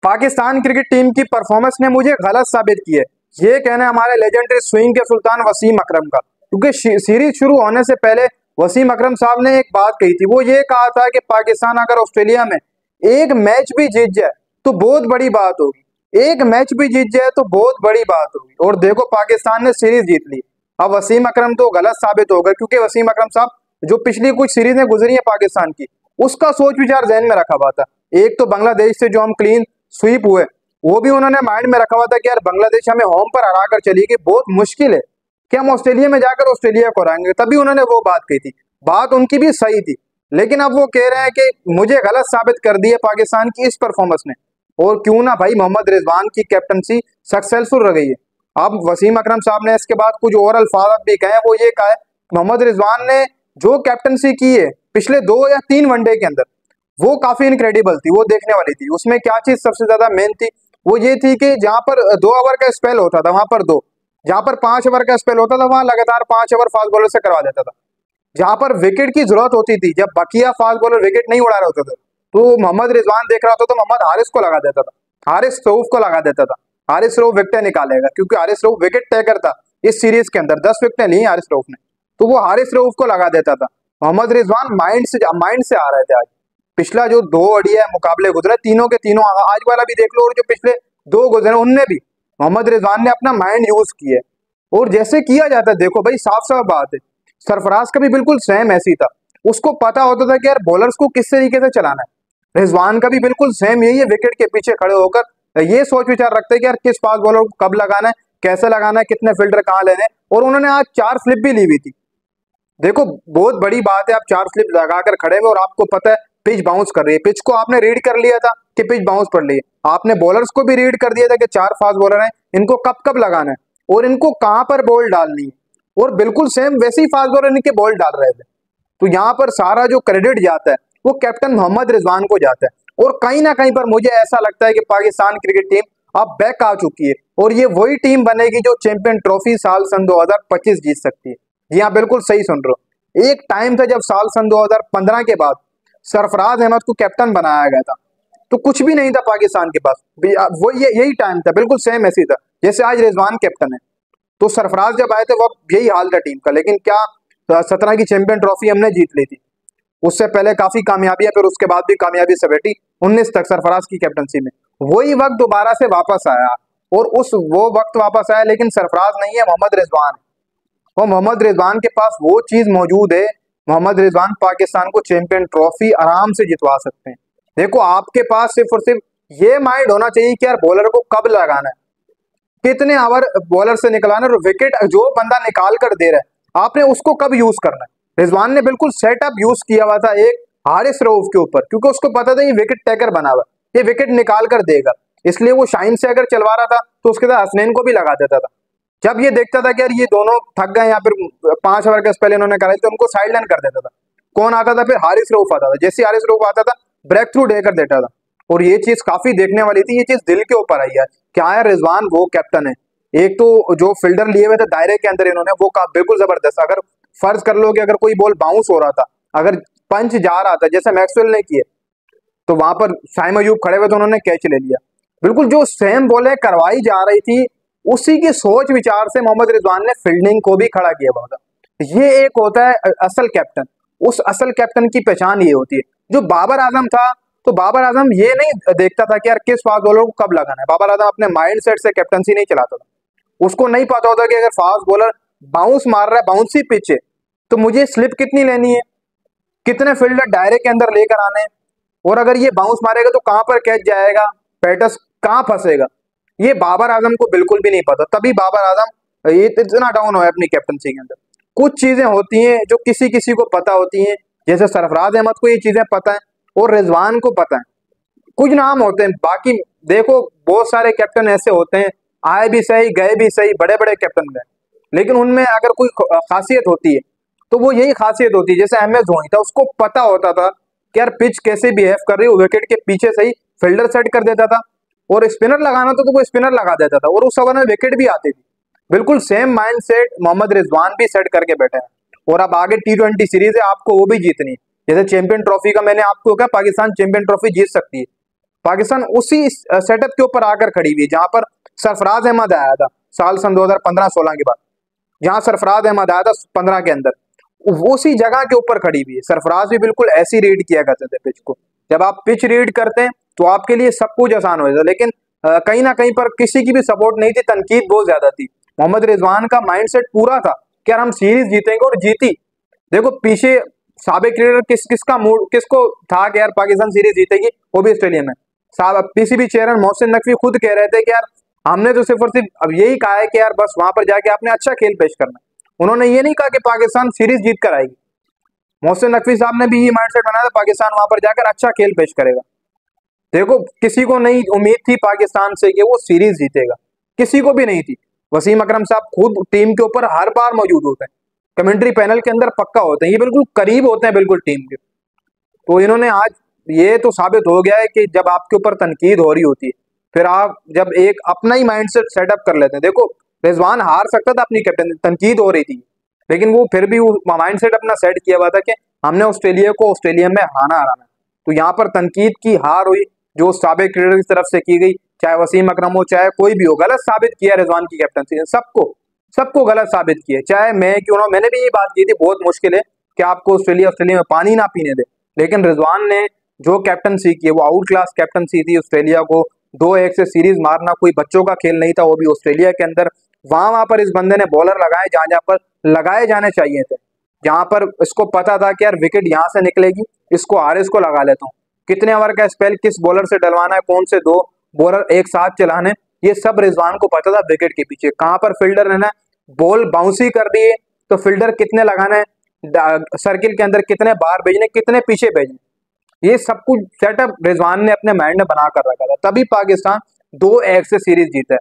Pakistan cricket team की performance ने मुझे गलत साबित की है, ये कहना है हमारे लेजेंडरी स्विंग के सुल्तान वसीम अकरम का। क्योंकि सीरीज शुरू होने से पहले वसीम अकरम साहब ने एक बात कही थी। वो ये कहा था कि पाकिस्तान अगर ऑस्ट्रेलिया में एक मैच भी जीत जाए तो बहुत बड़ी बात होगी, एक मैच भी जीत जाए तो बहुत बड़ी बात होगी। और देखो पाकिस्तान ने सीरीज जीत ली। अब वसीम अकरम तो गलत साबित हो गए, क्योंकि वसीम अकरम साहब जो पिछली कुछ सीरीजें गुजरी है पाकिस्तान की, उसका सोच विचार जहन में रखा हुआ था। एक तो बांग्लादेश से जो हम क्लीन स्वीप हुए, वो भी उन्होंने माइंड में रखा हुआ था कि यार बांग्लादेश हमें होम पर हरा कर चली गई, बहुत मुश्किल है कि हम ऑस्ट्रेलिया में जाकर ऑस्ट्रेलिया को हराएंगे। तभी उन्होंने वो बात कही थी, बात उनकी भी सही थी। लेकिन अब वो कह रहे हैं कि मुझे गलत साबित कर दी है पाकिस्तान की इस परफॉर्मेंस ने। और क्यों ना भाई, मोहम्मद रिजवान की कैप्टनसी सक्सेसफुल रह गई है। अब वसीम अकरम साहब ने इसके बाद कुछ और अल्फाज भी कहे। वो ये कहा है मोहम्मद रिजवान ने जो कैप्टनसी की है पिछले 2 या 3 वनडे के अंदर, वो काफी इनक्रेडिबल थी, वो देखने वाली थी। उसमें क्या चीज सबसे ज्यादा मेन थी, वो ये थी कि जहां पर 2 ओवर का स्पेल होता था वहां पर 2, जहां पर 5 ओवर का स्पेल होता था वहां लगातार 5 ओवर फास्ट बॉलर से करवा देता था। जहां पर विकेट की जरूरत होती थी, जब बकिया फास्ट बॉलर विकेट नहीं उड़ा रहे होते थे, तो मोहम्मद रिजवान देख रहा होता तो मोहम्मद हारिस को लगा देता था, हारिस रऊफ को लगा देता था। हारिस रऊफ विकेट निकालेगा, क्योंकि हारिस रऊफ विकेट टेकर था इस सीरीज के अंदर। 10 विकेटें ली हारिस रऊफ ने, तो वो हारिस रऊफ को लगा देता था। मोहम्मद रिजवान माइंड से आ रहे थे। आज पिछला जो 2 ओडीआई मुकाबले गुजरे, तीनों के तीनों, आज वाला भी देख लो, और जो पिछले 2 गुजरे उनमें भी मोहम्मद रिजवान ने अपना माइंड यूज किया। और जैसे किया जाता है, देखो भाई साफ साफ बात है, सरफराज का भी बिल्कुल सेम ऐसी था। उसको पता होता था कि यार बॉलर्स को किस तरीके से चलाना है। रिजवान का भी बिल्कुल सेम यही है, विकेट के पीछे खड़े होकर ये सोच विचार रखते हैं कि यार किस फास्ट बॉलर को कब लगाना है, कैसे लगाना है, कितने फील्डर कहाँ लेने। और उन्होंने आज 4 स्लिप भी ली हुई थी। देखो बहुत बड़ी बात है, आप 4 स्लिप लगाकर खड़े हुए और आपको पता है पिच बाउंस कर रही है। पिच को आपने रीड कर लिया था कि पिच बाउंस पड़ रही है, आपने बॉलर्स को भी रीड कर दिया था कि 4 फास्ट बॉलर हैं, इनको कब कब लगाना है और इनको कहां पर बॉल डालनी है। और बिल्कुल सेम वैसे ही फास्ट बॉलर इनके बॉल डाल रहे थे। तो यहाँ पर सारा जो क्रेडिट जाता है वो कैप्टन मोहम्मद रिजवान को जाता है। और कहीं ना कहीं पर मुझे ऐसा लगता है कि पाकिस्तान क्रिकेट टीम अब बैक आ चुकी है, और ये वही टीम बनेगी जो चैंपियन ट्रॉफी साल सन 2025 जीत सकती है। जी हाँ, बिल्कुल सही सुन रहे हो। एक टाइम था जब साल सन 2015 के बाद सरफराज अहमद को कैप्टन बनाया गया था, तो कुछ भी नहीं था पाकिस्तान के पास। वो यही टाइम था, बिल्कुल सेम ऐसी था जैसे आज रिजवान कैप्टन है। तो सरफराज जब आए थे वो यही हाल था टीम का। लेकिन क्या 17 की चैंपियन ट्रॉफी हमने जीत ली थी। उससे पहले काफी कामयाबियां, फिर उसके बाद भी कामयाबी समेटी 19 तक सरफराज की कैप्टनसी में। वही वक्त दोबारा से वापस आया, और वो वक्त वापस आया, लेकिन सरफराज नहीं है, मोहम्मद रिजवान है। और मोहम्मद रिजवान के पास वो चीज मौजूद है। मोहम्मद रिजवान पाकिस्तान को चैंपियन ट्रॉफी आराम से जितवा सकते हैं। देखो आपके पास सिर्फ और सिर्फ ये माइंड होना चाहिए कि यार बॉलर को कब लगाना है, कितने ओवर बॉलर से निकलाना है, और विकेट जो बंदा निकाल कर दे रहा है आपने उसको कब यूज करना है। रिजवान ने बिल्कुल सेटअप यूज किया हुआ था एक हारिस रऊफ के ऊपर, क्योंकि उसको पता था ये विकेट टेकर बना हुआ, ये विकेट निकाल कर देगा। इसलिए वो शाइन से अगर चलवा रहा था तो उसके साथ हसनैन को भी लगा देता था। जब ये देखता था कि यार ये दोनों थक गए या फिर 5 ओवर के स्पेल इन्होंने कराई, तो उनको साइड लाइन कर देता था। कौन आता था? फिर हारिस रऊफ आता था। जैसे हारिस रऊफ आता था ब्रेक थ्रू देकर देता था। और ये चीज काफी देखने वाली थी, ये चीज दिल के ऊपर आई है। क्या है, रिजवान वो कैप्टन है। एक तो जो फील्डर लिए हुए थे दायरे के अंदर इन्होंने, वो बिल्कुल जबरदस्त। अगर फर्ज कर लो कि अगर कोई बॉल बाउंस हो रहा था, अगर पंच जा रहा था जैसे मैक्सवेल ने किए, तो वहां पर शाइम अयूब खड़े हुए तो उन्होंने कैच ले लिया। बिल्कुल जो सेम बॉलें करवाई जा रही थी उसी की सोच विचार से मोहम्मद रिजवान ने फील्डिंग को भी खड़ा किया हुआ था। ये एक होता है असल कैप्टन। उस असल कैप्टन की पहचान ये होती है। जो बाबर आजम था, तो बाबर आजम ये नहीं देखता था कि यार किस फास्ट बॉलर को कब लगाना है। बाबर आजम अपने माइंड सेट से कैप्टनसी नहीं चलाता था। उसको नहीं पता होता कि अगर फास्ट बॉलर बाउंस मार रहा है, बाउंसी पिच है, तो मुझे स्लिप कितनी लेनी है, कितने फील्डर दायरे के अंदर लेकर आने हैं, और अगर ये बाउंस मारेगा तो कहां पर कैच जाएगा, पैटर्स कहां फंसेगा, ये बाबर आजम को बिल्कुल भी नहीं पता। तभी बाबर आजम ये इतना डाउन हुआ अपनी कैप्टनसी के अंदर। कुछ चीजें होती हैं जो किसी किसी को पता होती हैं, जैसे सरफराज अहमद को ये चीजें पता है और रिजवान को पता है। कुछ नाम होते हैं, बाकी देखो बहुत सारे कैप्टन ऐसे होते हैं, आए भी सही गए भी सही, बड़े बड़े कैप्टन गए, लेकिन उनमें अगर कोई खासियत होती है तो वो यही खासियत होती है। जैसे MS धोनी था, उसको पता होता था कि यार पिच कैसे बिहेव कर रही है, विकेट के पीछे से ही फील्डर सेट कर देता था, और स्पिनर लगाना तो वो स्पिनर लगा देता था, और उस ओवर में विकेट भी आती थी। बिल्कुल same mindset Mohammad Rizwan भी सेट करके बैठे हैं। और अब आगे T20 सीरीज है, आपको वो भी जीतनी है। जैसे चैंपियन ट्रॉफी का मैंने आपको कहा, पाकिस्तान चैंपियन ट्रॉफी जीत सकती है। पाकिस्तान उसी सेटअप के ऊपर आकर खड़ी हुई है जहां पर सरफराज अहमद आया था सन 2015-16 के बाद, जहां सरफराज अहमद आया था 15 के अंदर, उसी जगह के ऊपर खड़ी हुई है। सरफराज भी बिल्कुल ऐसी रीड किया करते थे पिच को। जब आप पिच रीड करते हैं तो आपके लिए सब कुछ आसान हो जाता है, लेकिन कहीं ना कहीं पर किसी की भी सपोर्ट नहीं थी, तनकीद बहुत ज्यादा थी। मोहम्मद रिजवान का माइंडसेट पूरा था कि यार हम सीरीज जीतेंगे, और जीती। देखो पीछे साबिक क्रिकेटर किसका मूड, किसको था कि यार पाकिस्तान सीरीज जीतेगी, वो भी ऑस्ट्रेलिया में। पीसीबी चेयरमैन मोहसिन नकवी खुद कह रहे थे कि यार हमने तो सिर्फ और सिर्फ अब यही कहा है कि यार बस वहां पर जाके आपने अच्छा खेल पेश करना। उन्होंने ये नहीं कहा कि पाकिस्तान सीरीज जीत कर आएगी। मोहसिन नकवी साहब ने भी ये माइंडसेट बनाया था पाकिस्तान वहां पर जाकर अच्छा खेल पेश करेगा। देखो किसी को नहीं उम्मीद थी पाकिस्तान से कि वो सीरीज जीतेगा, किसी को भी नहीं थी। वसीम अकरम साहब खुद टीम के ऊपर हर बार मौजूद होते हैं, कमेंट्री पैनल के अंदर पक्का होते हैं, ये बिल्कुल करीब होते हैं बिल्कुल टीम के। तो इन्होंने आज ये तो साबित हो गया है कि जब आपके ऊपर तनकीद हो रही होती है, फिर आप जब एक अपना ही माइंडसेट सेटअप कर लेते हैं। देखो रिजवान हार सकता था अपनी कैप्टन, तनकीद हो रही थी, लेकिन वो फिर भी माइंडसेट अपना सेट किया हुआ था कि हमने ऑस्ट्रेलिया को ऑस्ट्रेलिया में हराना। तो यहाँ पर तनकीद की हार हुई जो साबिक क्रिकेटर की तरफ से की गई, चाहे वसीम अकरम हो चाहे कोई भी हो, गलत साबित किया रिजवान की कैप्टनसी। सबको गलत साबित किया, चाहे मैं क्यों ना। मैंने भी ये बात की थी बहुत मुश्किल है कि आपको ऑस्ट्रेलिया में पानी ना पीने दे, लेकिन रिजवान ने जो कैप्टनसी की है वो आउट क्लास कैप्टनसी थी। ऑस्ट्रेलिया को 2-1 से सीरीज मारना कोई बच्चों का खेल नहीं था, वो भी ऑस्ट्रेलिया के अंदर। वहां पर इस बंदे ने बॉलर लगाए जहां पर लगाए जाने चाहिए थे, जहां पर इसको पता था कि यार विकेट यहाँ से निकलेगी, इसको हारिस को लगा लेता हूँ। कितने ओवर का स्पेल किस बॉलर से डलवाना है, कौन से 2 बॉलर एक साथ चलाने, ये सब रिजवान को पता था। विकेट के पीछे कहां पर फील्डर है ना, बॉल बाउंसी कर दी है तो फील्डर कितने लगाना है, सर्किल के अंदर कितने बाहर भेजने, कितने पीछे भेजने, ये सब कुछ सेटअप रिजवान ने अपने माइंड में बना कर रखा था। तभी पाकिस्तान 2-1 से सीरीज जीता है।